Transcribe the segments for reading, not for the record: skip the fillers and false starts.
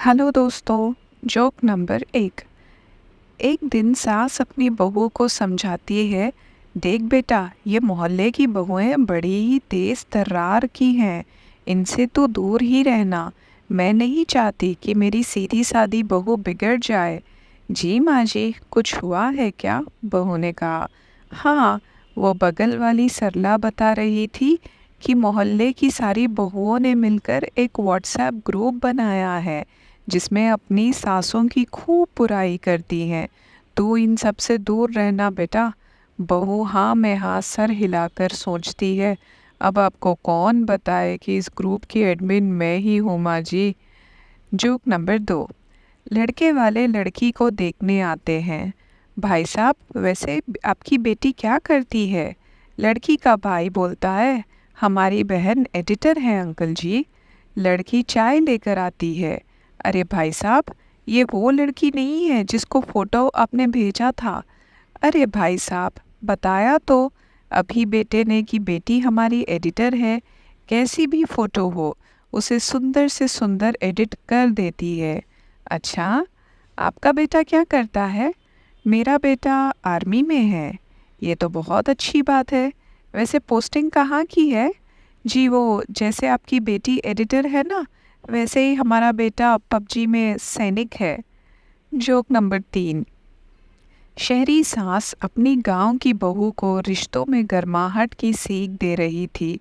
Hello दोस्तों। Joke number 1। एक दिन सास अपनी बहू को समझाती है, देख बेटा, ये मोहल्ले की बहुएं बड़ी ही तेज तर्रार की हैं। इनसे तो दूर ही रहना। मैं नहीं चाहती कि मेरी सीधी सादी बहू बिगड़ जाए। जी माँ जी, कुछ हुआ है क्या? बहू ने कहा। हाँ, वो बगल वाली सरला बता रही थी कि मोहल्ले की सारी बहुओं ने मिलकर एक व्हाट्सएप ग्रुप बनाया है जिसमें अपनी सासों की खूब बुराई करती हैं। तू इन सब से दूर रहना बेटा। बहू हाँ में हाँ सर हिलाकर सोचती है, अब आपको कौन बताए कि इस ग्रुप की एडमिन मैं ही हूँ माँ जी। Joke number 2। लड़के वाले लड़की को देखने आते हैं। भाई साहब, वैसे आपकी बेटी क्या करती है? लड़की का भाई बोलता है, हमारी बहन एडिटर है अंकल जी। लड़की चाय लेकर आती है। अरे भाई साहब, ये वो लड़की नहीं है जिसको फोटो आपने भेजा था? अरे भाई साहब, बताया तो अभी बेटे ने कि बेटी हमारी एडिटर है। कैसी भी फोटो हो, उसे सुंदर से सुंदर एडिट कर देती है। अच्छा, आपका बेटा क्या करता है? मेरा बेटा आर्मी में है। ये तो बहुत अच्छी बात है। वैसे पोस्टिंग कहाँ की है? जी वो, जैसे आपकी बेटी एडिटर है ना, वैसे ही हमारा बेटा पबजी में सैनिक है। Joke number 3। शहरी सास अपनी गांव की बहू को रिश्तों में गर्माहट की सीख दे रही थी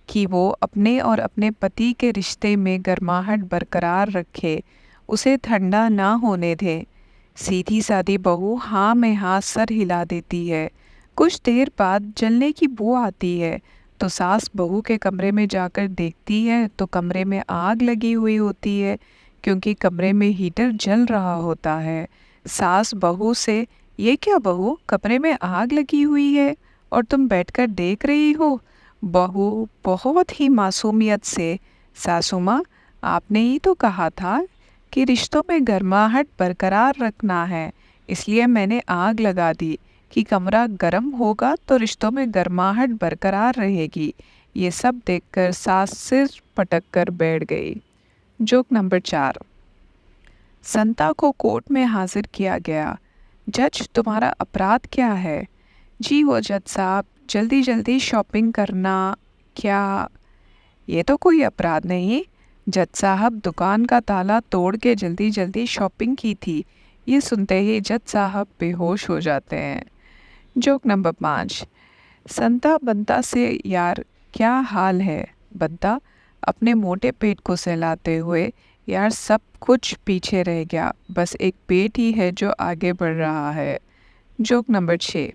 कि वो अपने और अपने पति के रिश्ते में गर्माहट बरकरार रखे, उसे ठंडा ना होने दे। सीधी सादी बहू हाँ में हाँ सर हिला देती है। कुछ देर बाद जलने की बू आती है तो सास बहू के कमरे में जाकर देखती है तो कमरे में आग लगी हुई होती है, क्योंकि कमरे में हीटर जल रहा होता है। सास बहू से, ये क्या बहू, कमरे में आग लगी हुई है और तुम बैठकर देख रही हो? बहू बहुत ही मासूमियत से, सासू माँ, आपने ही तो कहा था कि रिश्तों में गर्माहट बरकरार रखना है, इसलिए मैंने आग लगा दी कि कमरा गर्म होगा तो रिश्तों में गर्माहट बरकरार रहेगी। ये सब देखकर सास सिर पटक कर बैठ गई। Joke number 4। संता को कोर्ट में हाजिर किया गया। जज, तुम्हारा अपराध क्या है? जी वो जज साहब, जल्दी जल्दी शॉपिंग करना। क्या? ये तो कोई अपराध नहीं। जज साहब, दुकान का ताला तोड़ के जल्दी जल्दी शॉपिंग की थी। ये सुनते ही जज साहब बेहोश हो जाते हैं। Joke number 5। संता बंता से, यार क्या हाल है? बंता अपने मोटे पेट को सहलाते हुए, यार सब कुछ पीछे रह गया, बस एक पेट ही है जो आगे बढ़ रहा है। Joke number 6।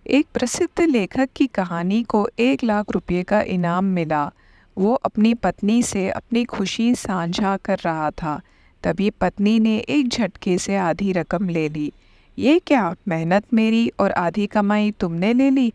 एक प्रसिद्ध लेखक की कहानी को 1 लाख रुपए का इनाम मिला। वो अपनी पत्नी से अपनी खुशी साझा कर रहा था, तभी पत्नी ने एक झटके से आधी रकम ले ली। ये क्या, मेहनत मेरी और आधी कमाई तुमने ले ली?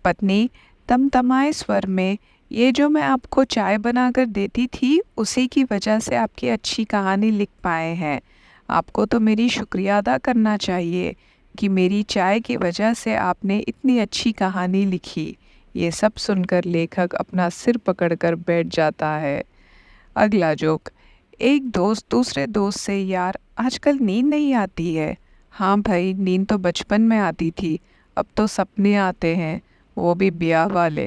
पत्नी तमतमाए स्वर में, ये जो मैं आपको चाय बनाकर देती थी उसी की वजह से आपकी अच्छी कहानी लिख पाए हैं। आपको तो मेरी शुक्रिया अदा करना चाहिए कि मेरी चाय की वजह से आपने इतनी अच्छी कहानी लिखी। ये सब सुनकर लेखक अपना सिर पकड़कर बैठ जाता है। अगला जोक। एक दोस्त दूसरे दोस्त से, यार आजकल नींद नहीं आती है। हाँ भाई, नींद तो बचपन में आती थी, अब तो सपने आते हैं, वो भी ब्याह वाले।